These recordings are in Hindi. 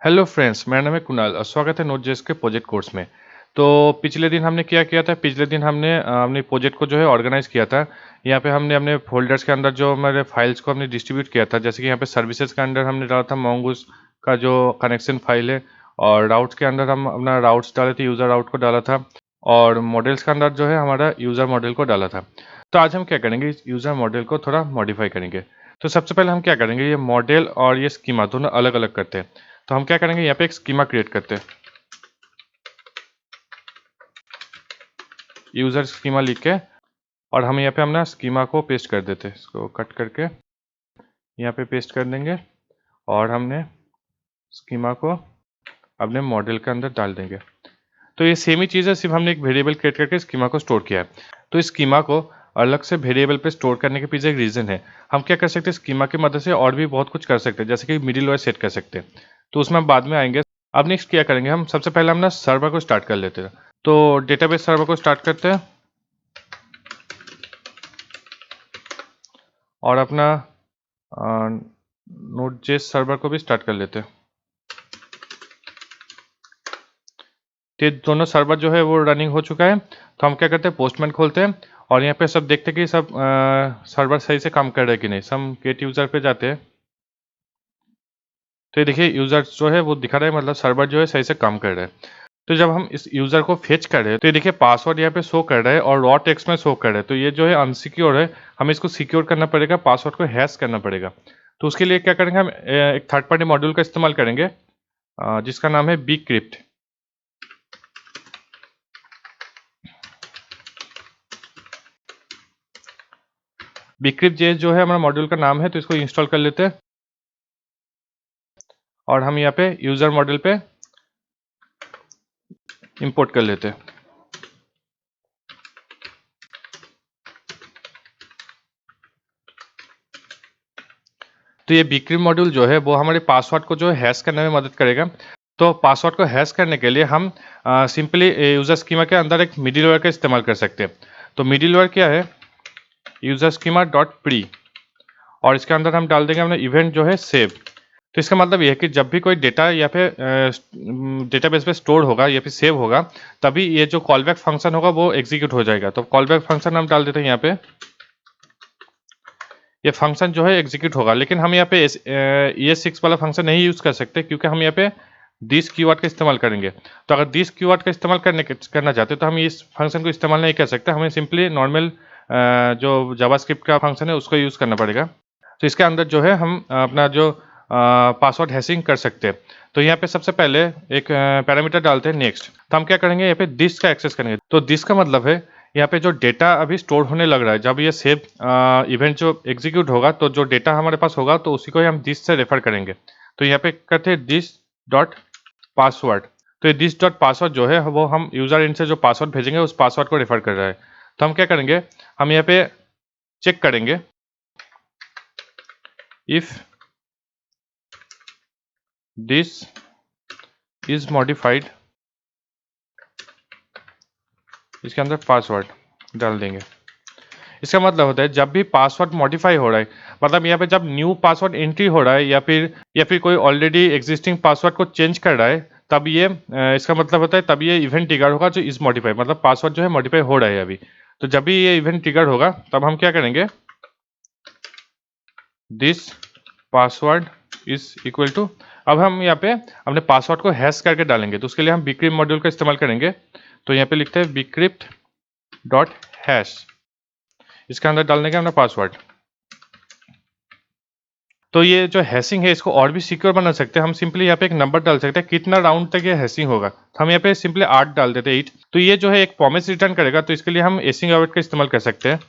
हेलो फ्रेंड्स, मेरा नाम है कुणाल और स्वागत है नोट.जेएस के प्रोजेक्ट कोर्स में। तो पिछले दिन हमने क्या किया था, पिछले दिन हमने अपने प्रोजेक्ट को जो है ऑर्गेनाइज़ किया था। यहाँ पे हमने अपने फ़ोल्डर्स के अंदर जो हमारे फाइल्स को हमने डिस्ट्रीब्यूट किया था। जैसे कि यहाँ पे सर्विसेज के अंदर हमने डाला था मोंगूस का जो कनेक्शन फाइल है, और राउट्स के अंदर हम अपना राउट्स डाले थे, यूज़र राउट को डाला था, और मॉडल्स के अंदर जो है हमारा यूज़र मॉडल को डाला था। तो आज हम क्या करेंगे, इस यूज़र मॉडल को थोड़ा मॉडिफाई करेंगे। तो सबसे पहले हम क्या करेंगे, ये मॉडल और ये स्कीमा दोनों अलग अलग करते हैं। तो हम क्या करेंगे, यहाँ पे एक स्कीमा क्रिएट करते हैं। यूजर स्कीमा लिख के, और हम यहाँ पे अपना स्कीमा को पेस्ट कर देते हैं। इसको कट करके यहाँ पे पेस्ट कर देंगे, और हमने स्कीमा को अपने मॉडल के अंदर डाल देंगे। तो ये सेम ही चीज़ है, सिर्फ हमने एक वेरिएबल क्रिएट करके स्कीमा को स्टोर किया है। तो इस स्कीमा को अलग से वेरिएबल पे स्टोर करने के पीछे एक रीज़न है। हम क्या कर सकते हैं, स्कीमा की मदद से और भी बहुत कुछ कर सकते हैं, जैसे कि मिडिल वेयर सेट कर सकते हैं। तो उसमें हम बाद में आएंगे। अब नेक्स्ट क्या करेंगे, हम सबसे पहले हम ना सर्वर को स्टार्ट कर लेते हैं। तो डेटाबेस सर्वर को स्टार्ट करते हैं, और अपना नोट.जेएस सर्वर को भी स्टार्ट कर लेते हैं। तो ये दोनों सर्वर जो है वो रनिंग हो चुका है। तो हम क्या करते हैं, पोस्टमैन खोलते हैं, और यहाँ पे सब देखते हैं कि सब सर्वर सही से काम कर रहे हैं कि नहीं। हम गेट यूज़र पे जाते हैं। तो ये देखिए, यूज़र जो है वो दिखा रहा है, मतलब सर्वर जो है सही से काम कर रहा है। तो जब हम इस यूज़र को फेच कर रहे हैं, तो ये देखिए पासवर्ड यहाँ पे शो कर रहा है और रॉ टेक्स्ट में शो कर रहा है। तो ये जो है अनसिक्योर है, हमें इसको सिक्योर करना पड़ेगा, पासवर्ड को हैश करना पड़ेगा। तो उसके लिए क्या करेंगे, हम एक थर्ड पार्टी मॉड्यूल का इस्तेमाल करेंगे, जिसका नाम है बीक्रिप्ट। बीक्रिप्ट जेएस जो है हमारा मॉड्यूल का नाम है, तो इसको इंस्टॉल कर लेते हैं, और हम यहाँ पे यूज़र मॉडल पे इंपोर्ट कर लेते हैं। तो ये बीक्रिप्ट मॉड्यूल जो है वो हमारे पासवर्ड को जो है हैश करने में मदद करेगा। तो पासवर्ड को हैश करने के लिए हम सिंपली यूज़र स्कीमा के अंदर एक मिडिलवेयर का इस्तेमाल कर सकते हैं। तो मिडिलवेयर क्या है, यूज़र स्कीमा डॉट प्री, और इसके अंदर हम डाल देंगे अपना इवेंट जो है सेव। तो इसका मतलब ये है कि जब भी कोई डेटा या फिर डेटाबेस पे स्टोर होगा या फिर सेव होगा, तभी ये जो कॉलबैक फंक्शन होगा वो एग्जीक्यूट हो जाएगा। तो कॉलबैक फंक्शन हम डाल देते हैं यहाँ पे, ये फंक्शन जो है एग्जीक्यूट होगा। लेकिन हम यहाँ पे ES6 वाला फंक्शन नहीं यूज़ कर सकते, क्योंकि हम यहाँ पे दिस कीवर्ड का इस्तेमाल करेंगे। तो अगर दिस कीवर्ड का इस्तेमाल करना चाहते हैं, तो हम इस फंक्शन को इस्तेमाल नहीं कर सकते। हमें सिंपली नॉर्मल जो जावास्क्रिप्ट का फंक्शन है उसको यूज़ करना पड़ेगा। तो इसके अंदर जो है हम अपना जो पासवर्ड हैशिंग कर सकते हैं। तो यहाँ पे सबसे पहले एक पैरामीटर डालते हैं नेक्स्ट। तो हम क्या करेंगे, यहाँ पे दिस का एक्सेस करेंगे। तो दिस का मतलब है यहाँ पे जो डेटा अभी स्टोर होने लग रहा है, जब ये सेव इवेंट जो एग्जीक्यूट होगा, तो जो डेटा हमारे पास होगा तो उसी को ही हम दिस से रेफर करेंगे। तो यहाँ पे करते हैं दिस डॉट पासवर्ड। तो ये दिस डॉट पासवर्ड जो है वो हम यूजर एंड से जो पासवर्ड भेजेंगे उस पासवर्ड को रेफर कर रहा है। तो हम क्या करेंगे, हम यहाँ पे चेक करेंगे इफ दिस इज मॉडिफाइड, इसके अंदर पासवर्ड डाल देंगे। इसका मतलब होता है जब भी पासवर्ड मॉडिफाई हो रहा है, मतलब यहाँ पे जब न्यू पासवर्ड एंट्री हो रहा है या फिर कोई ऑलरेडी एग्जिस्टिंग पासवर्ड को चेंज कर रहा है, तब ये इसका मतलब होता है तब ये इवेंट ट्रिगर होगा जो इज मॉडिफाई, मतलब पासवर्ड जो है मॉडिफाई हो रहा है अभी। तो जब भी ये इवेंट ट्रिगर होगा, तब हम क्या करेंगे, this password is equal to, अब हम यहाँ पे अपने पासवर्ड को हैश करके डालेंगे। तो उसके लिए हम बीक्रिप्ट मॉड्यूल का इस्तेमाल करेंगे। तो यहाँ पे लिखते हैं बीक्रिप्ट डॉट हैश, इसके अंदर डाल देंगे अपना पासवर्ड। तो ये जो हैशिंग है इसको और भी सिक्योर बना सकते हैं। हम सिंपली यहाँ पे एक नंबर डाल सकते हैं, कितना राउंड तक ये हैशिंग होगा। तो हम यहाँ पे सिंपली 8 डाल देते हैं, 8। तो ये जो है एक प्रॉमिस रिटर्न करेगा, तो इसके लिए हम एसिंग अवॉइड का इस्तेमाल कर सकते हैं।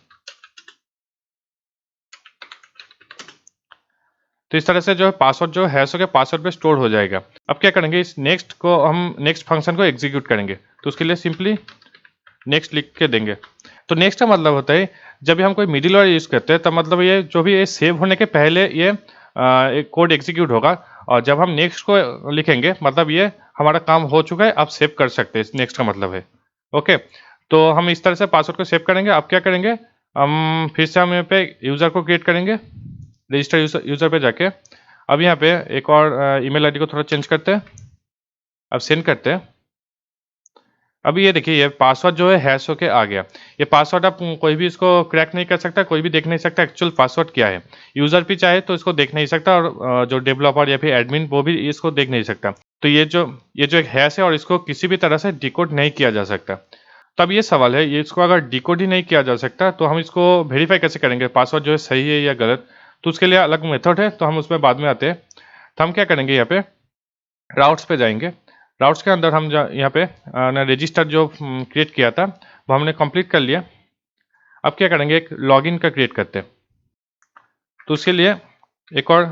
तो इस तरह से जो है पासवर्ड जो हैश होकर पासवर्ड पे स्टोर हो जाएगा। अब क्या करेंगे, इस नेक्स्ट को हम नेक्स्ट फंक्शन को एग्जीक्यूट करेंगे। तो उसके लिए सिंपली नेक्स्ट लिख के देंगे। तो नेक्स्ट का मतलब होता है जब भी हम कोई मिडिलवेयर यूज़ करते हैं, तब मतलब ये जो भी ये सेव होने के पहले ये एक कोड एग्जीक्यूट होगा, और जब हम नेक्स्ट को लिखेंगे मतलब ये हमारा काम हो चुका है, आप सेव कर सकते हैं। नेक्स्ट का मतलब है ओके। तो हम इस तरह से पासवर्ड को सेव करेंगे। अब क्या करेंगे, हम फिर से हम यहाँ पे यूज़र को क्रिएट करेंगे, रजिस्टर यूज़र पे जाके अब यहाँ पे एक और ईमेल आईडी को थोड़ा चेंज करते हैं, अब सेंड करते हैं। अब ये देखिए ये पासवर्ड जो है हैश होके आ गया। ये पासवर्ड अब कोई भी इसको क्रैक नहीं कर सकता, कोई भी देख नहीं सकता एक्चुअल पासवर्ड क्या है। यूज़र भी चाहे तो इसको देख नहीं सकता और जो डेवलपर या फिर एडमिन वो भी इसको देख नहीं सकता। तो ये जो एक हैश है और इसको किसी भी तरह से डिकोड नहीं किया जा सकता। तब ये सवाल है, ये इसको अगर डिकोड ही नहीं किया जा सकता तो हम इसको वेरीफाई कैसे करेंगे पासवर्ड जो है सही है या गलत। तो उसके लिए अलग मेथड है, तो हम उसमें बाद में आते हैं। तो हम क्या करेंगे, यहाँ पे राउट्स पे जाएंगे। राउट्स के अंदर हम यहाँ पे रजिस्टर जो क्रिएट किया था वो हमने कंप्लीट कर लिया। अब क्या करेंगे, एक लॉगिन का क्रिएट करते हैं। तो उसके लिए एक और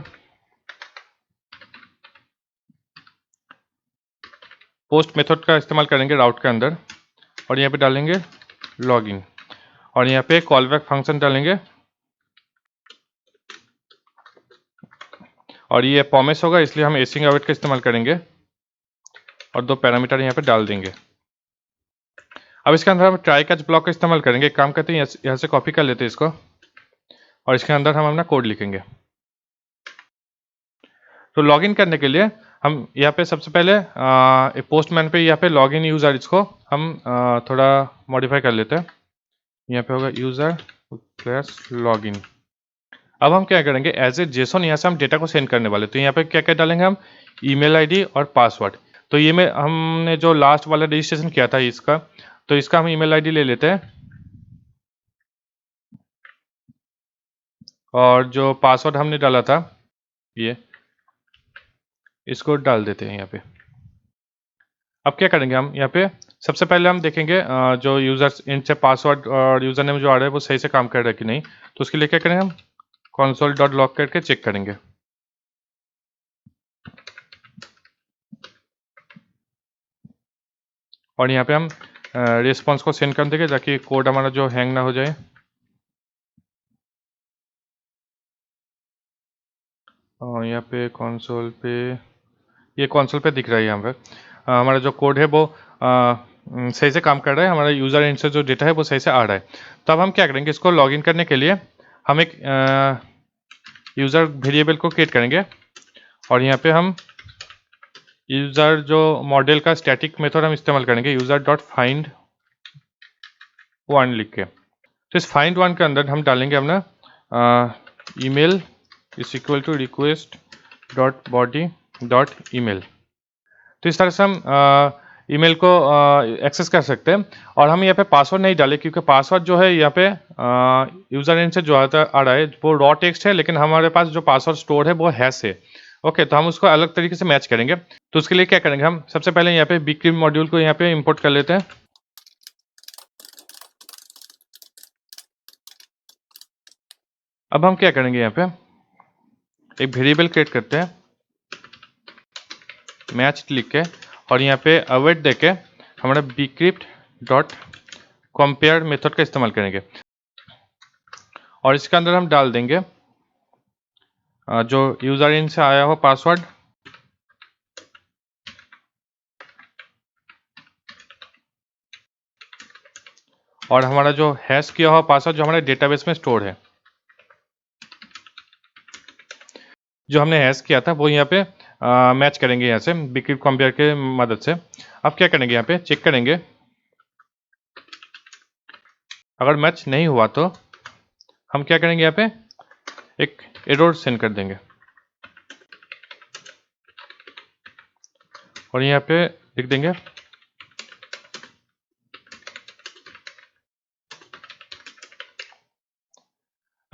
पोस्ट मेथड का इस्तेमाल करेंगे राउट के अंदर, और यहाँ पे डालेंगे लॉगिन, और यहाँ पे कॉल बैक फंक्शन डालेंगे, और ये प्रॉमिस होगा इसलिए हम एसिंग अवेट का इस्तेमाल करेंगे, और 2 पैरामीटर यहाँ पे डाल देंगे। अब इसके अंदर हम ट्राई कैच ब्लॉक का इस्तेमाल करेंगे। एक काम करते हैं, यहाँ से कॉपी कर लेते हैं इसको, और इसके अंदर हम अपना कोड लिखेंगे। तो लॉगिन करने के लिए हम यहाँ पे सबसे पहले पोस्टमैन पे यहाँ पे लॉगिन यूज़र, इसको हम थोड़ा मॉडिफाई कर लेते हैं। यहाँ पे होगा यूज़र प्लस लॉगिन। अब हम क्या करेंगे, एज ए जेसन यहाँ से हम डेटा को सेंड करने वाले। तो यहाँ पे क्या क्या डालेंगे हम, ईमेल आईडी और पासवर्ड। तो ये में हमने जो लास्ट वाला रजिस्ट्रेशन किया था इसका, तो इसका हम ईमेल आईडी ले लेते हैं, और जो पासवर्ड हमने डाला था ये इसको डाल देते हैं यहाँ पे। अब क्या करेंगे, हम यहाँ पे सबसे पहले हम देखेंगे जो यूज़र्स इनसे पासवर्ड और यूज़र नेम जो आ रहा है वो सही से काम कर रहा है कि नहीं। तो उसके लिए क्या करेंगे, हम console.log करके चेक करेंगे। और यहाँ पे हम रिस्पॉन्स को सेंड कर देंगे ताकि कोड हमारा जो हैंग ना हो जाए। और यहाँ पे कंसोल पे, ये कंसोल पे दिख रहा है यहाँ पे हमारा जो कोड है वो सही से काम कर रहा है, हमारा यूज़र एंड से जो डेटा है वो सही से आ रहा है। तो अब हम क्या करेंगे, इसको लॉगिन करने के लिए हम एक यूज़र वेरिएबल को क्रिएट करेंगे, और यहाँ पे हम यूज़र जो मॉडल का स्टैटिक मेथड हम इस्तेमाल करेंगे, यूज़र डॉट फाइंड वन लिख के। तो इस फाइंड वन के अंदर हम डालेंगे अपना email is equal to request dot body dot email. तो इस तरह से हम ईमेल को एक्सेस कर सकते हैं। और हम यहाँ पे पासवर्ड नहीं डाले क्योंकि पासवर्ड जो है यहाँ पे यूज़र नेम से जो आ रहा है वो रॉ टेक्स्ट है, लेकिन हमारे पास जो पासवर्ड स्टोर है वो हैश है। ओके, तो हम उसको अलग तरीके से मैच करेंगे। तो उसके लिए क्या करेंगे, हम सबसे पहले यहाँ पे बिग मॉड्यूल को यहाँ पे इंपोर्ट कर लेते हैं। अब हम क्या करेंगे, यहाँ पे एक वेरिएबल क्रिएट करते हैं मैच लिख के, और यहाँ पे अवेट देके हमारा bcrypt डॉट कंपेयर मेथड का इस्तेमाल करेंगे, और इसके अंदर हम डाल देंगे जो यूज़र इन से आया हो पासवर्ड, और हमारा जो हैश किया हुआ पासवर्ड जो हमारे डेटाबेस में स्टोर है, जो हमने हैश किया था वो यहाँ पे मैच करेंगे यहाँ से bcrypt कंपेयर के मदद से। अब क्या करेंगे, यहाँ पे चेक करेंगे, अगर मैच नहीं हुआ तो हम क्या करेंगे, यहाँ पे एक एरर सेंड कर देंगे, और यहाँ पे लिख देंगे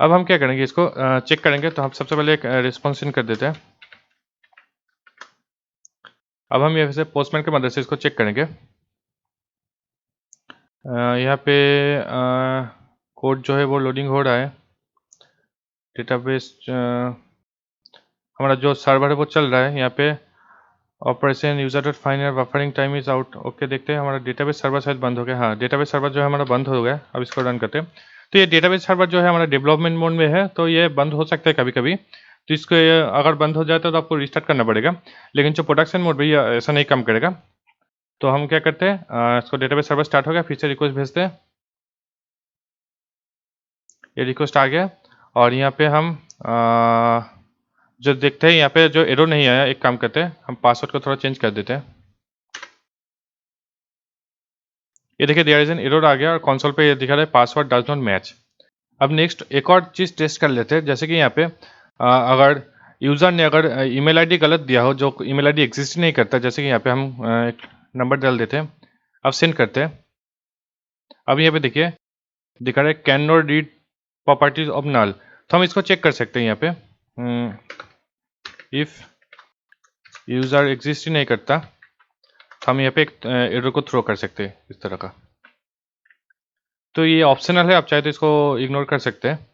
अब हम क्या करेंगे, इसको चेक करेंगे। तो हम सबसे पहले एक रिस्पॉन्स सेंड कर देते हैं। अब हम यहाँ से पोस्टमैन की मदद से इसको चेक करेंगे। यहाँ पे कोड जो है वो लोडिंग हो रहा है। डेटाबेस हमारा जो सर्वर है वो चल रहा है। यहाँ पे operation user dot find buffering time is out. Okay, देखते हैं हमारा डेटाबेस सर्वर शायद बंद हो गया। हाँ, डेटाबेस सर्वर जो है हमारा बंद हो गया। अब इसको रन करते हैं। तो ये डेटाबेस सर्वर जो है हमारा डेवलपमेंट मोड में है, तो ये बंद हो सकता है कभी कभी। तो इसको अगर बंद हो जाता है तो आपको रिस्टार्ट करना पड़ेगा, लेकिन जो प्रोडक्शन मोड में ऐसा नहीं काम करेगा। तो हम क्या करते हैं, इसको डेटाबेस सर्वर स्टार्ट हो गया, फिर से रिक्वेस्ट भेजते हैं। ये रिक्वेस्ट आ गया, और यहाँ पे हम जो देखते हैं यहाँ पे जो एरर नहीं आया, एक काम करते हैं, हम पासवर्ड को थोड़ा चेंज कर देते हैं। ये देखिए देयर इज एन एरर आ गया और कंसोल पे ये दिखा रहा है पासवर्ड डज नॉट मैच। अब नेक्स्ट एक और चीज़ टेस्ट कर लेते हैं, जैसे कि यहाँ पे अगर यूज़र ने अगर ईमेल आईडी गलत दिया हो, जो ईमेल आईडी एग्जिस्ट नहीं करता, जैसे कि यहाँ पे हम एक नंबर डाल देते हैं, अब सेंड करते हैं। अब यहाँ पे देखिए दिखा रहा है can not read properties of null, तो हम इसको चेक कर सकते हैं यहाँ पे। इफ़ यूज़र एग्जिस्ट ही नहीं करता, तो हम यहाँ पे एक एरर को थ्रो कर सकते हैं इस तरह का। तो ये ऑप्शनल है, आप चाहे तो इसको इग्नोर कर सकते हैं।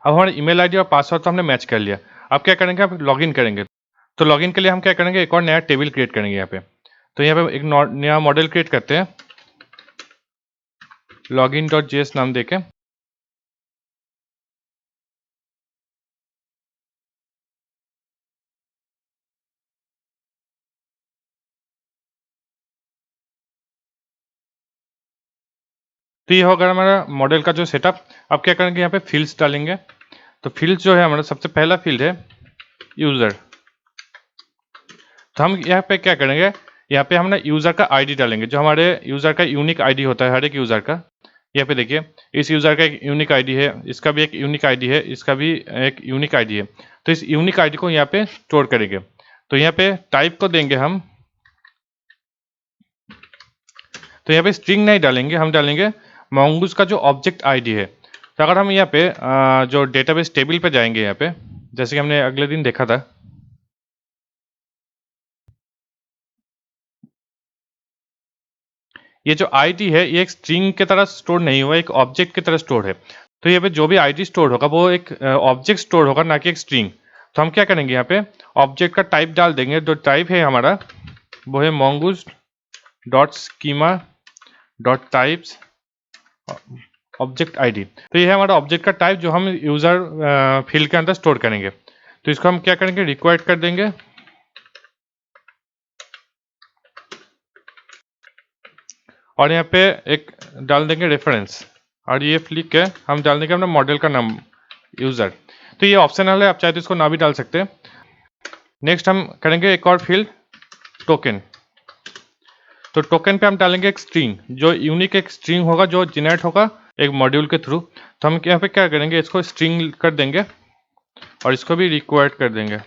अब हमारे ईमेल आईडी और पासवर्ड तो हमने मैच कर लिया। अब क्या करेंगे, अब लॉगिन करेंगे। तो लॉगिन के लिए हम क्या करेंगे, एक और नया टेबल क्रिएट करेंगे यहाँ पे। तो यहाँ पे एक नया मॉडल क्रिएट करते हैं, login.js नाम देके। तो ये होगा हमारा मॉडल का जो सेटअप। अब क्या करेंगे, यहाँ पे फील्ड्स डालेंगे। तो फील्ड्स जो है हमारा सबसे पहला फील्ड है यूज़र। तो हम यहाँ पे क्या करेंगे, यहाँ पे हम ना यूज़र का आईडी डालेंगे, जो हमारे यूज़र का यूनिक आईडी होता है हर एक यूज़र का। यहाँ पे देखिए इस यूज़र का एक यूनिक आईडी है, इसका भी एक यूनिक आईडी है, इसका भी एक यूनिक आईडी है। तो इस यूनिक आईडी को यहाँ पे स्टोर करेंगे। तो यहाँ पे टाइप को देंगे हम, तो यहाँ पे स्ट्रिंग नहीं डालेंगे, हम डालेंगे mongoose का जो ऑब्जेक्ट आईडी है। तो अगर हम यहाँ पे जो डेटाबेस टेबल पे जाएंगे, यहाँ पे जैसे कि हमने अगले दिन देखा था, ये जो आईडी है ये एक स्ट्रिंग की तरह स्टोर नहीं हुआ, एक ऑब्जेक्ट की तरह स्टोर है। तो यहाँ पे जो भी आईडी स्टोर होगा वो एक ऑब्जेक्ट स्टोर होगा, ना कि एक स्ट्रिंग। तो हम क्या करेंगे, यहाँ पे ऑब्जेक्ट का टाइप डाल देंगे। जो टाइप है हमारा वो है mongoose dot schema dot types object ID. तो ये है हमारा ऑब्जेक्ट का टाइप, जो हम यूज़र फील्ड के अंदर स्टोर करेंगे। तो इसको हम क्या करेंगे, रिक्वायर्ड कर देंगे। और यहाँ पे एक डाल देंगे रेफरेंस, और ये लिख के हम डाल देंगे अपना मॉडल का नाम यूज़र। तो ये ऑप्शनल है, आप चाहे तो इसको ना भी डाल सकते हैं। नेक्स्ट हम करेंगे एक और फील्ड टोकन। तो टोकन पे हम डालेंगे एक स्ट्रिंग, जो यूनिक एक स्ट्रिंग होगा, जो जनरेट होगा एक मॉड्यूल के थ्रू। तो हम यहाँ पे क्या करेंगे, इसको स्ट्रिंग कर देंगे और इसको भी रिक्वायर्ड कर देंगे।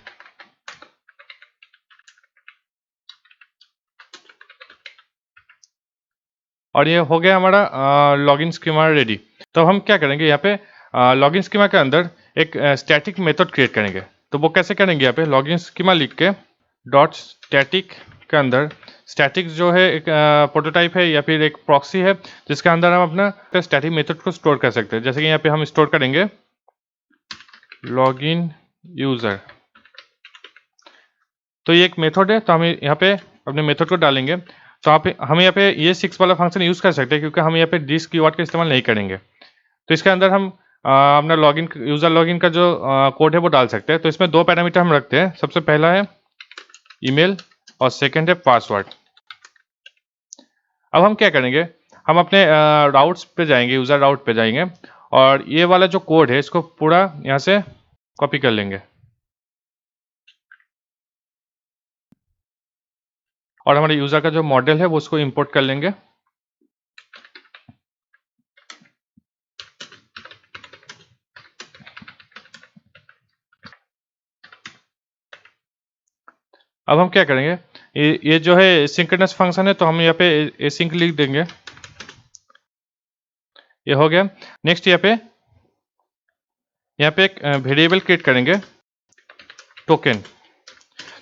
और ये हो गया हमारा लॉगिन स्कीमा रेडी। तो हम क्या करेंगे, यहाँ पे लॉगिन स्कीमा के अंदर एक स्टैटिक मेथड क्रिएट करेंगे। तो वो कैसे करेंगे, यहाँ पे लॉगिन स्कीमा लिख के डॉट स्टैटिक के अंदर, स्टैटिक जो है एक प्रोटोटाइप है या फिर एक प्रॉक्सी है, जिसके अंदर हम अपना स्टैटिक मेथड को स्टोर कर सकते हैं। जैसे कि यहाँ पे हम स्टोर करेंगे लॉगिन यूज़र। तो ये एक मेथड है, तो हम यहाँ पे अपने मेथड को डालेंगे। तो आप हम यहाँ पे ये 6 वाला फंक्शन यूज़ कर सकते हैं, क्योंकि हम यहाँ पे दिस कीवर्ड का इस्तेमाल नहीं करेंगे। तो इसके अंदर हम अपना लॉगिन यूज़र लॉगिन का जो कोड है वो डाल सकते हैं। तो इसमें 2 पैरामीटर हम रखते हैं। सबसे पहला है ईमेल और सेकंड है पासवर्ड। अब हम क्या करेंगे, हम अपने राउट्स पे जाएंगे, यूज़र राउट पे जाएंगे, और ये वाला जो कोड है इसको पूरा यहाँ से कॉपी कर लेंगे, और हमारे यूज़र का जो मॉडल है वो उसको इंपोर्ट कर लेंगे। अब हम क्या करेंगे, ये जो है एसिंक्रोनस फंक्शन है, तो हम यहाँ पे एसिंक लिख देंगे। ये हो गया। नेक्स्ट यहाँ पे एक वेरिएबल क्रिएट करेंगे टोकन।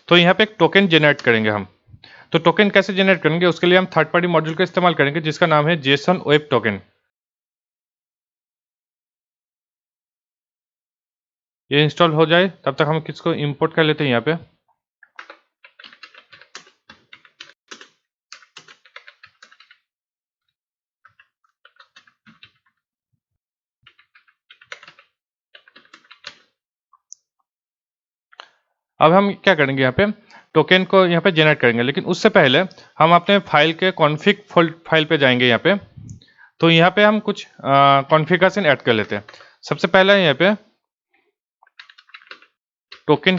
तो यहाँ पे एक टोकन जनरेट करेंगे हम। तो टोकन कैसे जनरेट करेंगे, उसके लिए हम थर्ड पार्टी मॉड्यूल का इस्तेमाल करेंगे, जिसका नाम है जेसन वेब टोकन। ये इंस्टॉल हो जाए तब तक हम किसको इंपोर्ट कर लेते हैं यहाँ पे। अब हम क्या करेंगे, यहाँ पे टोकन को यहाँ पे जनरेट करेंगे, लेकिन उससे पहले हम अपने फाइल के कॉन्फ़िग फाइल पे जाएंगे यहाँ पे। तो यहाँ पे हम कुछ कॉन्फ़िगरेशन ऐड कर लेते हैं। सबसे पहला यहाँ पे टोकन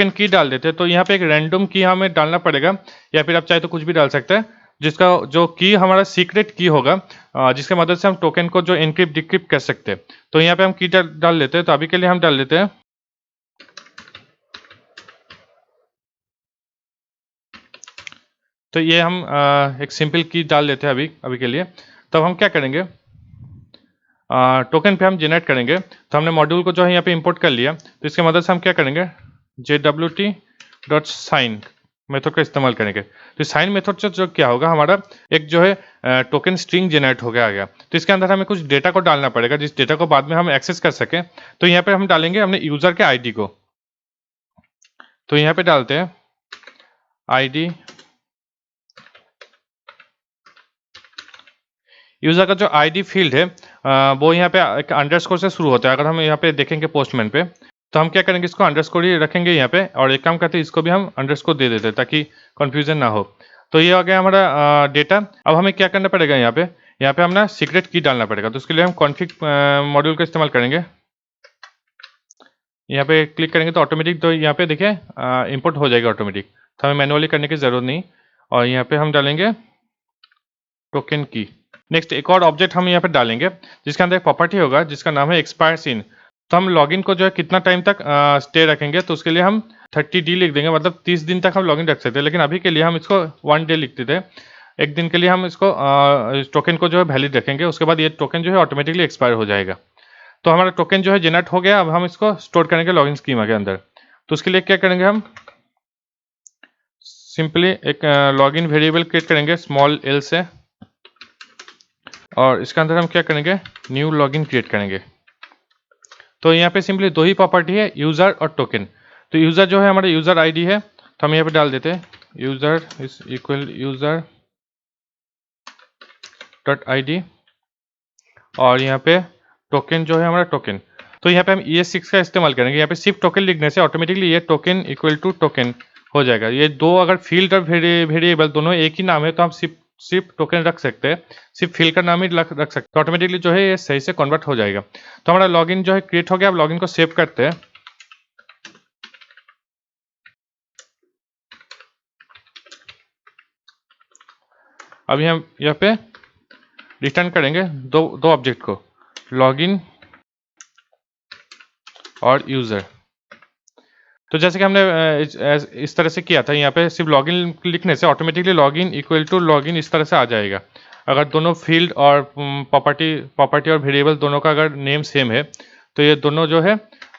की डाल देते हैं। तो यहाँ पे एक रैंडम की हमें डालना पड़ेगा, या फिर आप चाहे तो कुछ भी डाल सकते हैं, जिसका जो की हमारा सीक्रेट की होगा, जिसके मदद से हम टोकन को जो एनक्रिप्ट डिक्रिप्ट कर सकते हैं। तो यहाँ पे हम की डाल लेते हैं। तो अभी के लिए हम डाल लेते हैं तो ये हम एक सिंपल की डाल लेते हैं अभी के लिए। तब हम क्या करेंगे, टोकन पे हम जनरेट करेंगे। तो हमने मॉड्यूल को जो है यहाँ पे इंपोर्ट कर लिया। तो इसके मदद से हम क्या करेंगे, jwt.sign मेथड का इस्तेमाल करेंगे। तो साइन मेथड से जो क्या होगा, हमारा एक जो है टोकन स्ट्रिंग जनरेट हो गया। तो इसके अंदर हमें कुछ डेटा को डालना पड़ेगा, जिस डेटा को बाद में हम एक्सेस कर सकें। तो यहाँ पे हम डालेंगे अपने यूजर के आईडी को। तो यहाँ पे डालते हैं आईडी, यूजर का जो आईडी फील्ड है वो यहाँ पे एक अंडरस्कोर से शुरू होता है। अगर हम यहाँ पे देखेंगे पोस्टमैन पे, तो हम क्या करेंगे, इसको अंडरस्कोर ही रखेंगे यहाँ पे, और एक काम करते हैं, इसको भी हम अंडरस्कोर दे देते हैं ताकि कंफ्यूजन ना हो। तो ये आ गया हमारा डेटा। अब हमें क्या करना पड़ेगा, यहाँ पे हम ना सीक्रेट की डालना पड़ेगा। तो उसके लिए हम कॉन्फिग मॉड्यूल का इस्तेमाल करेंगे। यहाँ पे क्लिक करेंगे तो ऑटोमेटिक, तो यहाँ पे देखिए इंपोर्ट हो जाएगा ऑटोमेटिक। तो हमें मैनुअली करने की ज़रूरत नहीं। और यहाँ पे हम डालेंगे टोकन की। नेक्स्ट एक और ऑब्जेक्ट हम यहाँ पे डालेंगे, जिसके अंदर एक प्रॉपर्टी होगा जिसका नाम है एक्सपायर सीन। तो हम लॉगिन को जो है कितना टाइम तक स्टे रखेंगे, तो उसके लिए हम 30D लिख देंगे, मतलब 30 दिन तक हम लॉगिन रख सकते हैं। लेकिन अभी के लिए हम इसको 1 डे लिख देते हैं। एक दिन के लिए हम इसको टोकन को जो है वैलिड रखेंगे। उसके बाद ये टोकन जो है ऑटोमेटिकली एक्सपायर हो जाएगा। तो हमारा टोकन जो है जनरेट हो गया। अब हम इसको स्टोर करेंगे लॉगिन स्कीमा के अंदर। तो उसके लिए क्या करेंगे, हम सिंपली एक लॉगिन वेरिएबल क्रिएट करेंगे स्मॉल एल से, और इसके अंदर हम क्या करेंगे, न्यू लॉगिन क्रिएट करेंगे। तो यहाँ पे सिंपली दो ही प्रॉपर्टी है, यूज़र और टोकन। तो यूज़र जो है हमारा यूज़र आईडी है, तो हम यहाँ पे डाल देते हैं user is equal user dot ID, और यहाँ पे टोकन जो है हमारा टोकन। तो यहाँ पे हम ES6 का इस्तेमाल करेंगे। यहाँ पे सिर्फ टोकन लिखने से ऑटोमेटिकली ये टोकन इक्वल टू टोकन हो जाएगा। ये दो अगर फील्ड और वेरिएबल दोनों एक ही नाम है, तो हम सिर्फ टोकन रख सकते हैं, सिर्फ फील्ड का नाम ही रख सकते हैं। तो ऑटोमेटिकली जो है ये सही से कन्वर्ट हो जाएगा। तो हमारा लॉगिन जो है क्रिएट हो गया। अब लॉगिन को सेव करते हैं। अभी हम यहाँ पे रिटर्न करेंगे दो ऑब्जेक्ट को, लॉगिन और यूज़र। तो जैसे कि हमने इस तरह से किया था, यहाँ पे सिर्फ लॉगिन लिखने से automatically login equal to login इस तरह से आ जाएगा। अगर दोनों फील्ड और प्रॉपर्टी और वेरिएबल दोनों का अगर नेम सेम है, तो ये दोनों जो है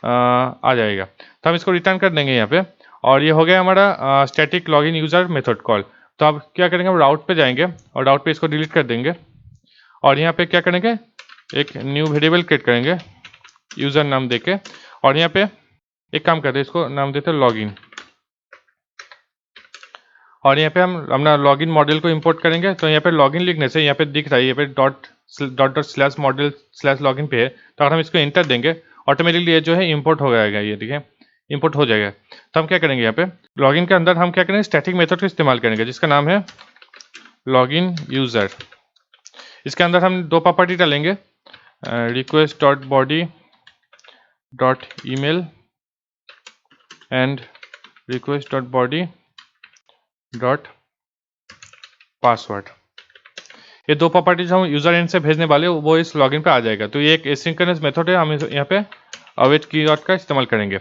आ जाएगा। तो हम इसको रिटर्न कर देंगे यहाँ पे। और ये हो गया हमारा static login user method call. तो अब क्या करेंगे, हम राउट पे जाएंगे और राउट पे इसको डिलीट कर देंगे। और यहाँ पे क्या करेंगे, एक न्यू वेरिएबल क्रिएट करेंगे यूज़र नाम देके। और यहाँ पे एक काम करते हैं, इसको नाम देते हैं लॉगिन। और यहाँ पे हम अपना लॉगिन मॉडल को इंपोर्ट करेंगे। तो यहाँ पे लॉगिन लिखने से यहाँ पे दिख रहा है, यहाँ पे dot slash model slash login पे है। तो अगर हम इसको इंटर देंगे, ऑटोमेटिकली ये जो है इंपोर्ट हो जाएगा। ये देखिए इंपोर्ट हो जाएगा। तो हम क्या करेंगे, यहाँ पे लॉगिन के अंदर हम क्या करेंगे, स्टैटिक मेथड का इस्तेमाल करेंगे, जिसका नाम है लॉगिन यूज़र। इसके अंदर हम दो प्रॉपर्टी डालेंगे, request dot body dot email and request dot body dot password. ये दो प्रॉपर्टीज हम यूजर एंड से भेजने वाले वो इस लॉगिन पे आ जाएगा। तो ये एक एसिंक्रोनस मेथड है, हम यहाँ पे अवेट कीवर्ड का इस्तेमाल करेंगे।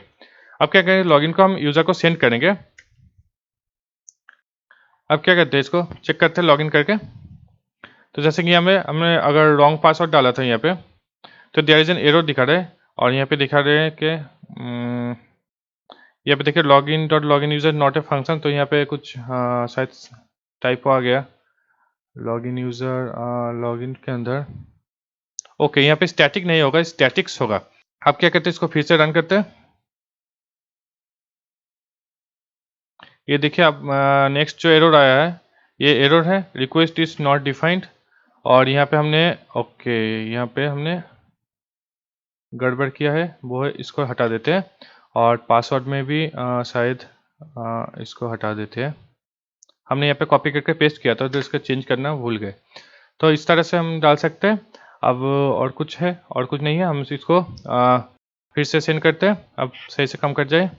अब क्या करेंगे, लॉगिन को हम यूजर को सेंड करेंगे। अब क्या करते हैं, इसको चेक करते हैं लॉगिन करके। तो जैसे कि हमने अगर रॉन्ग पासवर्ड डाला था यहाँ पे, तो देयर इज एन एरर दिखा रहा है। और यहाँ पे दिखा रहे हैं कि यहाँ पे देखिए login user not a function. तो यहाँ पे कुछ शायद टाइपो आ गया लॉगिन यूजर लॉगिन के अंदर। ओके, यहाँ पे स्टैटिक नहीं होगा, स्टैटिक्स होगा। अब क्या करते हैं, इसको फिर से रन करते हैं। ये देखिए अब नेक्स्ट जो एरर आया है, ये एरर है रिक्वेस्ट इज नॉट डिफाइंड। और यहाँ पे हमने यहाँ पे हमने गड़बड़ किया है, वो है इसको हटा देते हैं। और पासवर्ड में भी शायद इसको हटा देते हैं। हमने यहाँ पे कॉपी करके पेस्ट किया था, तो इसको चेंज करना भूल गए। तो इस तरह से हम डाल सकते हैं। अब और कुछ है, और कुछ नहीं है, हम इसको फिर से सेंड करते हैं। अब सही से काम कर जाए।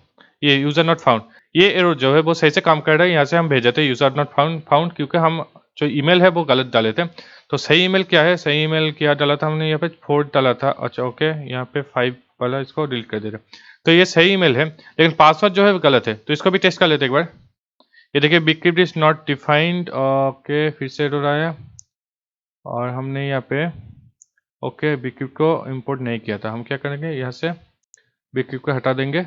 ये यूज़र नॉट फाउंड, ये एरर जो है वो सही से काम कर रहा है। यहाँ से हम भेजे थे यूज़र नॉट फाउंड क्योंकि हम जो ईमेल है वो गलत डाले थे। तो सही ईमेल क्या है, सही ईमेल क्या डाला था हमने, यहाँ पे 4 डाला था। अच्छा ओके, यहाँ पे 5 वाला इसको डिलीट कर दे रहे। तो ये सही ईमेल है, लेकिन पासवर्ड जो है वो गलत है। तो इसको भी टेस्ट कर लेते एक बार। ये देखिए बिगक्रिप्ट इज नॉट डिफाइंड। ओके, फिर से एरर आया और हमने यहाँ पे ओके बिगक्रिप्ट को इंपोर्ट नहीं किया था। हम क्या करेंगे, यहाँ से बिगक्रिप्ट को हटा देंगे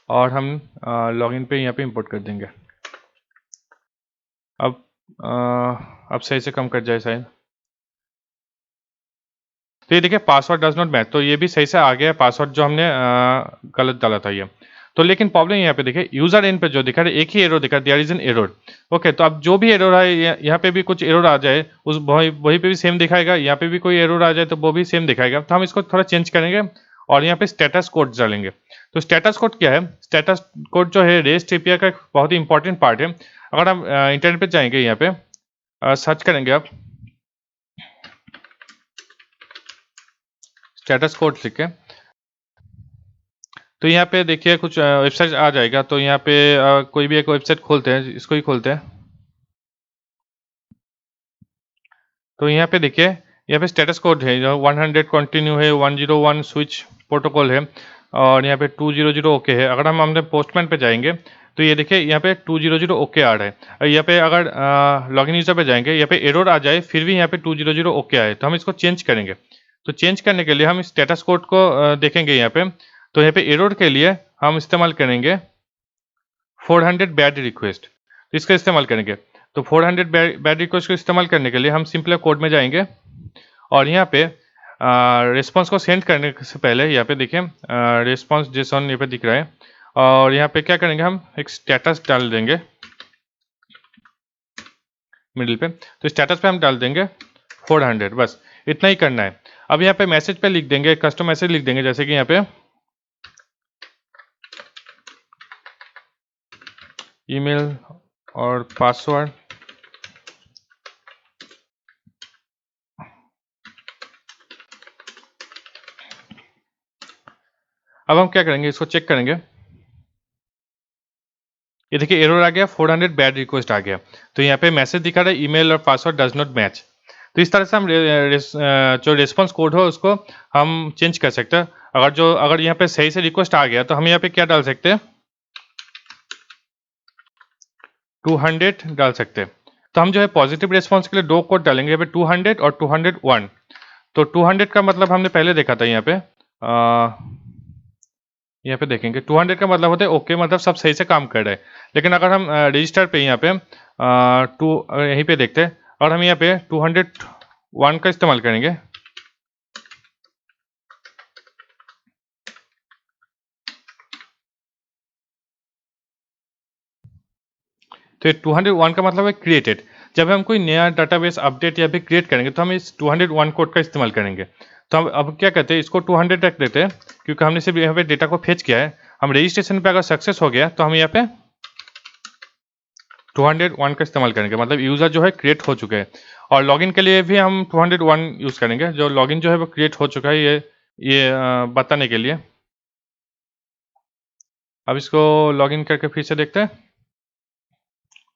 और हम लॉगिन पे यहाँ पे इंपोर्ट कर देंगे। अब सही से काम कर जाए शायद। तो ये देखिए पासवर्ड डज नॉट मैच, तो ये भी सही से आ गया पासवर्ड जो हमने गलत डाला था ये। तो लेकिन प्रॉब्लम यहाँ पे देखिए यूजर एंड पे जो दिखा रहा है एक ही एरर दिखा, there is an error. Okay, तो अब जो भी एरर है यहाँ पे भी कुछ एरर आ जाए, उस वही पे भी सेम दिखाएगा, यहाँ पे भी कोई एरर आ जाए तो वो भी सेम दिखाएगा। तो हम इसको थोड़ा चेंज करेंगे और यहाँ पे स्टेटस कोड डालेंगे। तो स्टेटस कोड क्या है, स्टेटस कोड जो है रेस्ट एपीआई का एक बहुत ही इंपॉर्टेंट पार्ट है। अगर हम इंटरनेट पे जाएंगे, यहाँ पे सर्च करेंगे आप स्टेटस कोड लिख के, तो यहाँ पे देखिए कुछ वेबसाइट आ जाएगा। तो यहाँ पे कोई भी एक वेबसाइट खोलते हैं, इसको ही खोलते हैं। तो यहाँ पे देखिए यहाँ पे स्टेटस कोड है, जो 100 कंटिन्यू है, 101 स्विच प्रोटोकॉल है और यहाँ पे 200 ओके है। अगर हम अपने पोस्टमैन पे जाएंगे तो ये देखिए यहाँ पे 200 ओके आ रहा है। यहाँ पे अगर लॉगिन यूजर पे जाएंगे, यहाँ पे एरर आ जाए फिर भी यहाँ पे 200 ओके आए, तो हम इसको चेंज करेंगे। तो चेंज करने के लिए हम स्टेटस कोड को देखेंगे यहाँ पे। तो यहाँ पे एरर के लिए हम इस्तेमाल करेंगे 400 बैड रिक्वेस्ट, तो इसका इस्तेमाल करेंगे। तो 400 बैड रिक्वेस्ट को इस्तेमाल करने के लिए हम सिंपल कोड में जाएंगे और यहाँ पे रिस्पांस को सेंड करने से पहले यहाँ पे देखिए रिस्पांस जेसन यहाँ पे दिख रहा है और यहाँ पे क्या करेंगे, हम एक स्टेटस डाल देंगे मिडिल पे। तो स्टेटस पे हम डाल देंगे 400, बस इतना ही करना है। अब यहाँ पे मैसेज पे लिख देंगे, कस्टम मैसेज लिख देंगे, जैसे कि यहाँ पे ईमेल और पासवर्ड। अब हम क्या करेंगे, इसको चेक करेंगे। ये देखिए एरर आ गया, 400 बैड रिक्वेस्ट आ गया। तो यहाँ पे मैसेज दिखा रहा है ईमेल और पासवर्ड डज नॉट मैच। तो इस तरह से हम जो रिस्पांस कोड हो उसको हम चेंज कर सकते हैं। अगर यहाँ पे सही से रिक्वेस्ट आ गया तो हम यहाँ पे क्या डाल सकते हैं, 200 डाल सकते हैं। तो हम जो है पॉजिटिव रिस्पांस के लिए दो कोड डालेंगे, यहाँ पे 200 और 201। तो 200 का मतलब हमने पहले देखा था यहाँ पे देखेंगे 200 का मतलब होता है ओके, मतलब सब सही से काम कर रहा है। लेकिन अगर हम रजिस्टर पे यहाँ पे यहीं पे देखते हैं, और हम यहाँ पे 201 का इस्तेमाल करेंगे, तो 201 का मतलब है क्रिएटेड। जब हम कोई नया डाटाबेस अपडेट या फिर क्रिएट करेंगे तो हम इस 201 कोड का इस्तेमाल करेंगे। तो हम अब क्या कहते हैं, इसको 200 रख देते हैं क्योंकि हमने सिर्फ यहाँ पे डेटा को फेच किया है। हम रजिस्ट्रेशन पे अगर सक्सेस हो गया तो हम यहाँ पे 201 का इस्तेमाल करेंगे, मतलब यूज़र जो है क्रिएट हो चुके हैं। और लॉगिन के लिए भी हम 201 यूज़ करेंगे, जो लॉगिन जो है वो क्रिएट हो चुका है, ये बताने के लिए। अब इसको लॉगिन करके फिर से देखते हैं।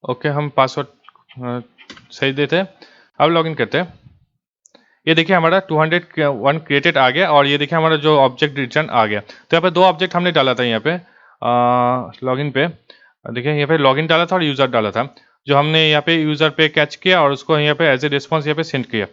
ओके, हम पासवर्ड सही देते हैं। अब लॉगिन करते हैं। ये देखिए हमारा 201 क्रिएटेड आ गया और ये देखिए हमारा जो ऑब्जेक्ट रिटर्न आ गया। तो यहाँ पे दो ऑब्जेक्ट हमने डाला था यहाँ पे लॉगिन पे। देखिए यहाँ पे लॉगिन डाला था और यूज़र डाला था, जो हमने यहाँ पे यूज़र पे कैच किया और उसको यहाँ पे एज ए रिस्पॉन्स यहाँ पे सेंड किया।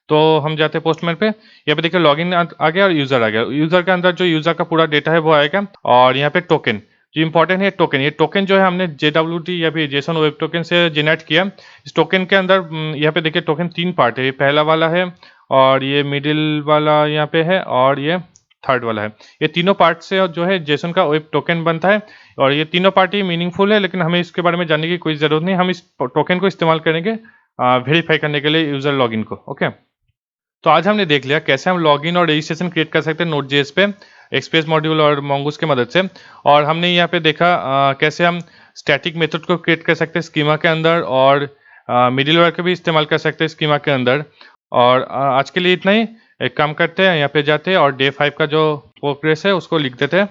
तो हम जाते हैं पोस्टमैन पे, यहाँ पे देखिए लॉगिन आ गया और यूज़र आ गया। यूज़र के अंदर जो यूज़र का पूरा डेटा है वो आएगा और यहाँ पे टोकन जो इंपॉर्टेंट है टोकन, ये टोकन जो है हमने JWT या फिर जेसन वेब टोकन से जनरेट किया। इस टोकन के अंदर यहाँ पे देखिए टोकन 3 पार्ट है, ये पहला वाला है और ये मिडिल वाला यहाँ पे है और ये थर्ड वाला है। ये तीनों पार्ट से जो है जेसन का वेब टोकन बनता है और ये तीनों पार्ट ही मीनिंगफुल है, लेकिन हमें इसके बारे में जानने की कोई ज़रूरत नहीं। हम इस टोकन को इस्तेमाल करेंगे वेरीफाई करने के लिए यूज़र लॉगिन को। ओके, तो आज हमने देख लिया कैसे हम लॉगिन और रजिस्ट्रेशन क्रिएट कर सकते हैं Node.js पे एक्सप्रेस मॉड्यूल और Mongoose की मदद से। और हमने यहाँ पे देखा कैसे हम स्टैटिक मेथड को क्रिएट कर सकते हैं स्कीमा के अंदर और मिडिलवेयर का भी इस्तेमाल कर सकते हैं स्कीमा के अंदर। और आज के लिए इतना ही। एक काम करते हैं, यहाँ पे जाते हैं और डे 5 का जो प्रोग्रेस है उसको लिख देते हैं।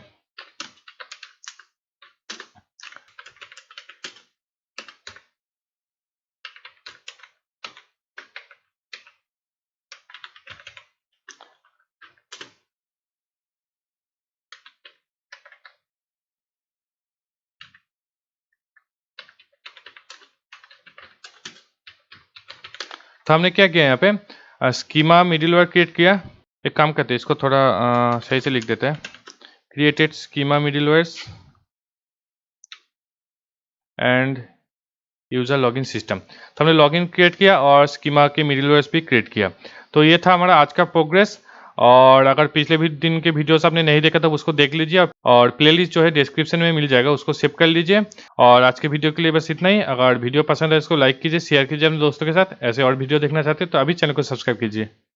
तो हमने क्या किया यहाँ पे, स्कीमा मिडिलवेयर क्रिएट किया। एक काम करते हैं, इसको थोड़ा सही से लिख देते हैं। Created schema middlewares and user login system. तो हमने लॉगिन क्रिएट किया और स्कीमा के मिडिलवेयर्स भी क्रिएट किया। तो ये था हमारा आज का प्रोग्रेस। और अगर पिछले भी दिन के वीडियोस आपने नहीं देखा तो उसको देख लीजिए, और प्लेलिस्ट जो है डिस्क्रिप्शन में मिल जाएगा, उसको सेव कर लीजिए। और आज के वीडियो के लिए बस इतना ही। अगर वीडियो पसंद है इसको लाइक कीजिए, शेयर कीजिए अपने दोस्तों के साथ। ऐसे और वीडियो देखना चाहते हैं तो अभी चैनल को सब्सक्राइब कीजिए।